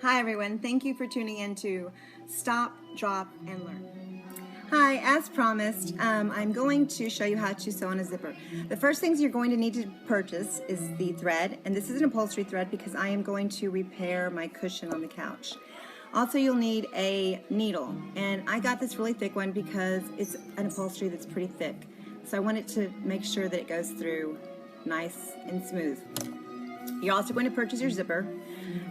Hi everyone, thank you for tuning in to Stop, Drop, and Learn. Hi, as promised, I'm going to show you how to sew on a zipper. The first things you're going to need to purchase is the thread, and this is an upholstery thread because I am going to repair my cushion on the couch. Also, you'll need a needle, and I got this really thick one because it's an upholstery that's pretty thick. So I wanted to make sure that it goes through nice and smooth. You're also going to purchase your zipper.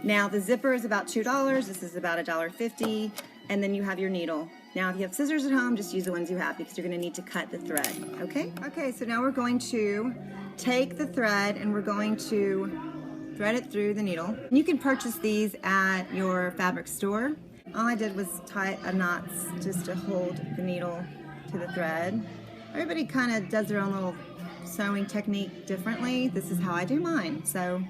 Now the zipper is about $2, this is about $1.50, and then you have your needle. Now if you have scissors at home, just use the ones you have because you're going to need to cut the thread, okay? Okay, so now we're going to take the thread and we're going to thread it through the needle. You can purchase these at your fabric store. All I did was tie a knots just to hold the needle to the thread. Everybody kind of does their own little sewing technique differently. This is how I do mine. So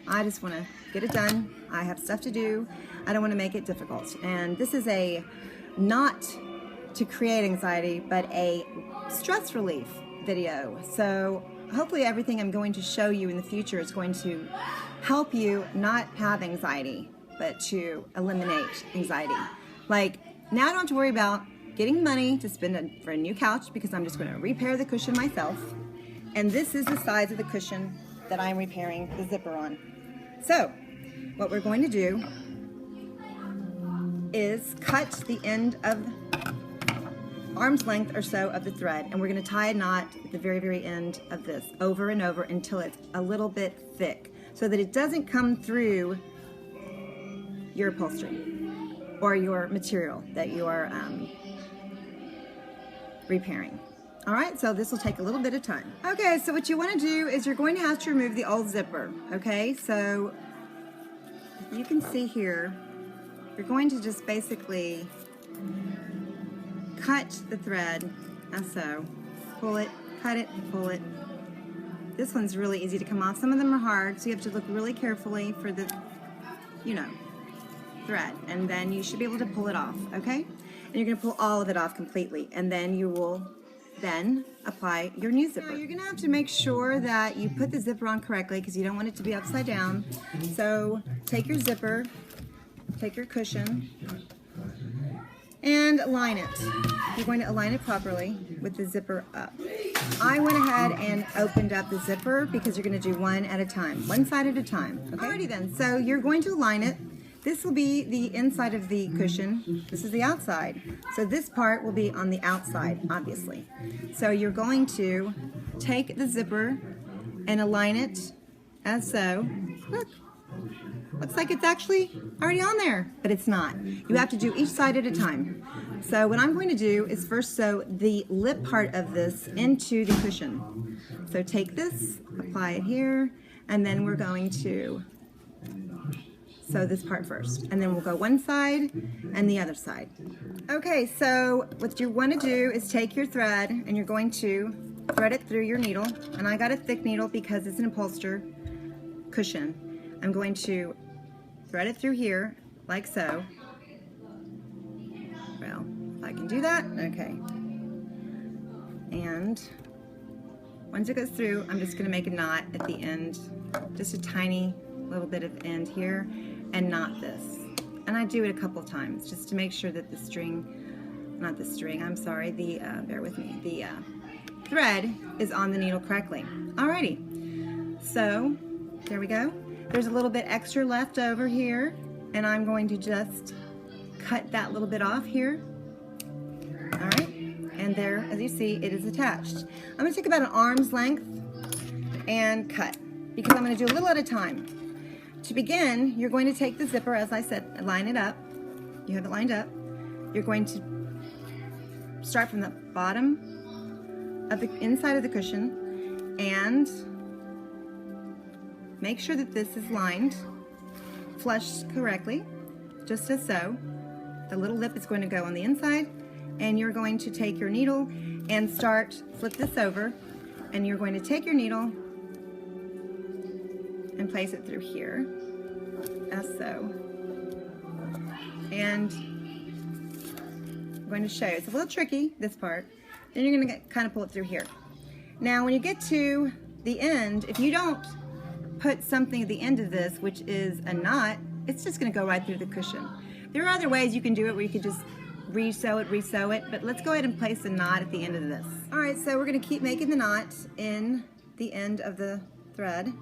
I just want to get it done. I have stuff to do. I don't want to make it difficult. And this is a not to create anxiety, but a stress relief video. So hopefully everything I'm going to show you in the future is going to help you not have anxiety, but to eliminate anxiety. Like now I don't have to worry about getting money to spend for a new couch because I'm just going to repair the cushion myself. And this is the size of the cushion that I'm repairing the zipper on. So, what we're going to do is cut the end of arm's length or so of the thread, and we're going to tie a knot at the very, very end of this over and over until it's a little bit thick so that it doesn't come through your upholstery or your material that you are repairing. All right, so this will take a little bit of time. Okay, so what you want to do is you're going to have to remove the old zipper, okay? So you can see here, you're going to just basically cut the thread as so. Pull it, cut it, pull it. This one's really easy to come off. Some of them are hard, so you have to look really carefully for the, thread. And then you should be able to pull it off, okay? And you're gonna pull all of it off completely, and then you will then apply your new zipper. So you're gonna have to make sure that you put the zipper on correctly because you don't want it to be upside down. So take your zipper, take your cushion, and align it. You're going to align it properly with the zipper up. I went ahead and opened up the zipper because you're gonna do one at a time, one side at a time. Okay? Alrighty then, so you're going to align it. This will be the inside of the cushion. This is the outside. So this part will be on the outside, obviously. So you're going to take the zipper and align it as so. Look, looks like it's actually already on there, but it's not. You have to do each side at a time. So what I'm going to do is first sew the lip part of this into the cushion. So take this, apply it here, and then we're going to sew this part first, and then we'll go one side and the other side. Okay, so what you want to do is take your thread and you're going to thread it through your needle, and I got a thick needle because it's an upholstery cushion. I'm going to thread it through here like so. Well, if I can do that, okay. And once it goes through, I'm just going to make a knot at the end, just a tiny little bit of end here, and knot this. And I do it a couple times just to make sure that the bear with me, the thread is on the needle correctly. Alrighty, so there we go. There's a little bit extra left over here, and I'm going to just cut that little bit off here. Alright, and there, as you see, it is attached. I'm going to take about an arm's length and cut, because I'm going to do a little at a time. To begin, you're going to take the zipper, as I said, line it up. You have it lined up. You're going to start from the bottom of the inside of the cushion and make sure that this is lined, flushed correctly, just as so. The little lip is going to go on the inside, and you're going to take your needle and flip this over, and you're going to take your needle and place it through here, as so. And I'm going to show you. It's a little tricky, this part. Then you're going to kind of pull it through here. Now, when you get to the end, if you don't put something at the end of this, which is a knot, it's just gonna go right through the cushion. There are other ways you can do it where you could just resew it, but let's go ahead and place a knot at the end of this. All right, so we're gonna keep making the knot in the end of the thread.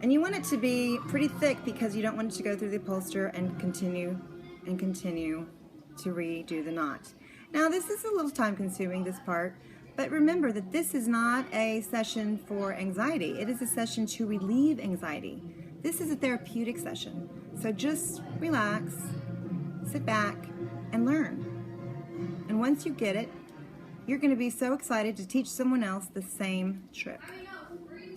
And you want it to be pretty thick because you don't want it to go through the upholster and continue to redo the knot. Now this is a little time consuming, this part, but remember that this is not a session for anxiety. It is a session to relieve anxiety. This is a therapeutic session. So just relax, sit back, and learn. And once you get it, you're going to be so excited to teach someone else the same trick.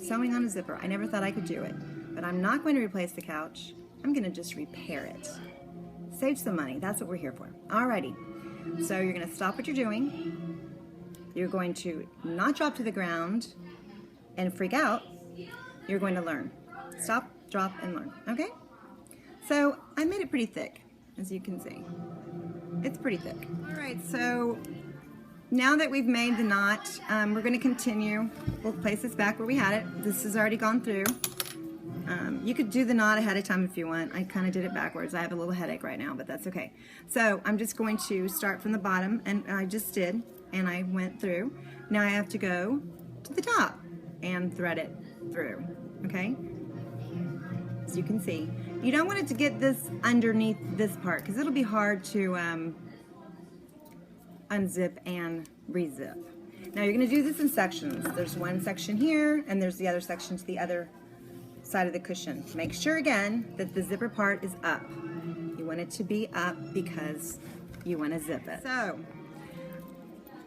Sewing on a zipper. I never thought I could do it, but I'm not going to replace the couch. I'm going to just repair it. Save some money. That's what we're here for. Alrighty. So you're going to stop what you're doing. You're going to not drop to the ground and freak out. You're going to learn. Stop, drop, and learn. Okay? So I made it pretty thick, as you can see. It's pretty thick. Alright, so now that we've made the knot, we're going to continue. We'll place this back where we had it. This has already gone through. You could do the knot ahead of time if you want. I kind of did it backwards. I have a little headache right now, but that's okay. So I'm just going to start from the bottom, and I just did, and I went through. Now I have to go to the top and thread it through, okay? As you can see. You don't want it to get this underneath this part because it'll be hard to unzip and rezip. Now you're going to do this in sections. There's one section here and there's the other section to the other side of the cushion. Make sure again that the zipper part is up. You want it to be up because you want to zip it. So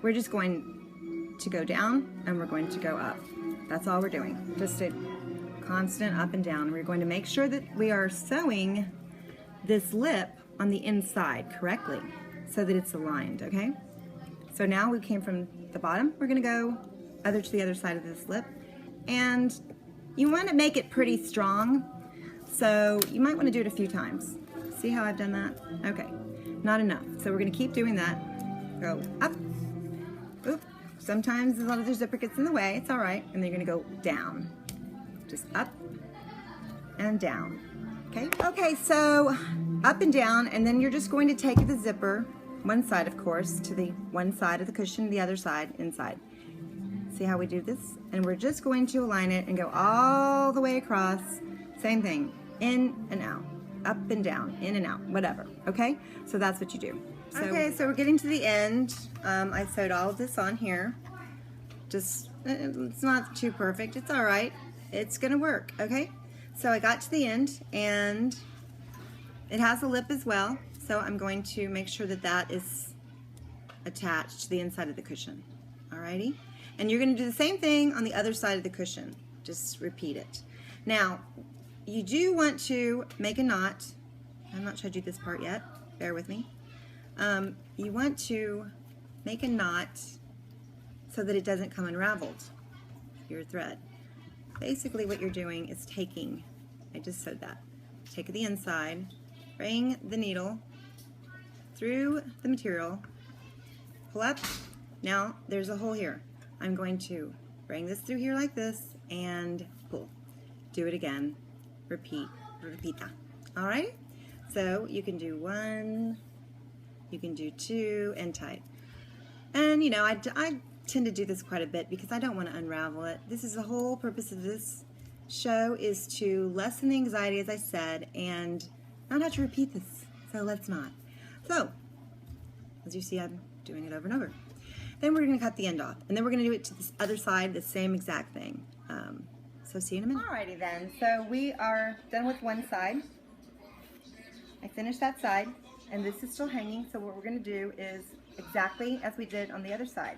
we're just going to go down and we're going to go up. That's all we're doing. Just a constant up and down. We're going to make sure that we are sewing this lip on the inside correctly so that it's aligned, okay? So now we came from the bottom. We're going to go to the other side of this lip. And you want to make it pretty strong, so you might want to do it a few times. See how I've done that? Okay, not enough. So we're going to keep doing that. Go up. Oop. Sometimes a lot of the zipper gets in the way. It's all right. And then you're going to go down. Just up and down. Okay? Okay, so up and down, and then you're just going to take the zipper, one side of course, to the one side of the cushion, the other side inside. See how we do this? And we're just going to align it and go all the way across. Same thing, in and out, up and down, in and out, whatever, okay? So that's what you do. Okay, so we're getting to the end. I sewed all of this on here. Just, it's not too perfect, it's all right. It's gonna work, okay? So I got to the end and it has a lip as well. So I'm going to make sure that that is attached to the inside of the cushion, alrighty? And you're gonna do the same thing on the other side of the cushion. Just repeat it. Now, you do want to make a knot. I've not showed you this part yet, bear with me. You want to make a knot so that it doesn't come unraveled, your thread. Basically what you're doing is taking, I just sewed that, take the inside, bring the needle through the material, pull up, now there's a hole here. I'm going to bring this through here like this and pull. Do it again, repeat that. All right? So you can do one, you can do two, and tight. And you know, I tend to do this quite a bit because I don't want to unravel it. This is the whole purpose of this show, is to lessen the anxiety, as I said, and not have to repeat this. So let's not. So, as you see, I'm doing it over and over. Then we're going to cut the end off, and then we're going to do it to this other side, the same exact thing. So see you in a minute. Alrighty then, so we are done with one side. I finished that side, and this is still hanging, so what we're going to do is exactly as we did on the other side.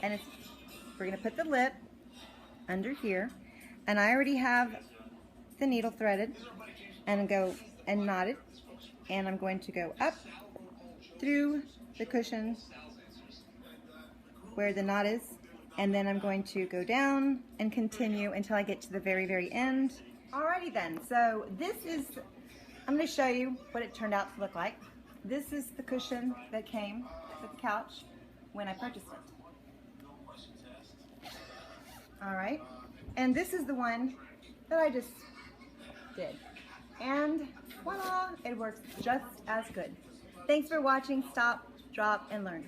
And we're going to put the lip under here, and I already have the needle threaded, and go and knot it, and I'm going to go up through the cushion where the knot is, and then I'm going to go down and continue until I get to the very, very end. Alrighty then, so this is, I'm going to show you what it turned out to look like. This is the cushion that came with the couch when I purchased it. Alright, and this is the one that I just did. And voila, it works just as good. Thanks for watching Stop, Drop, and Learn.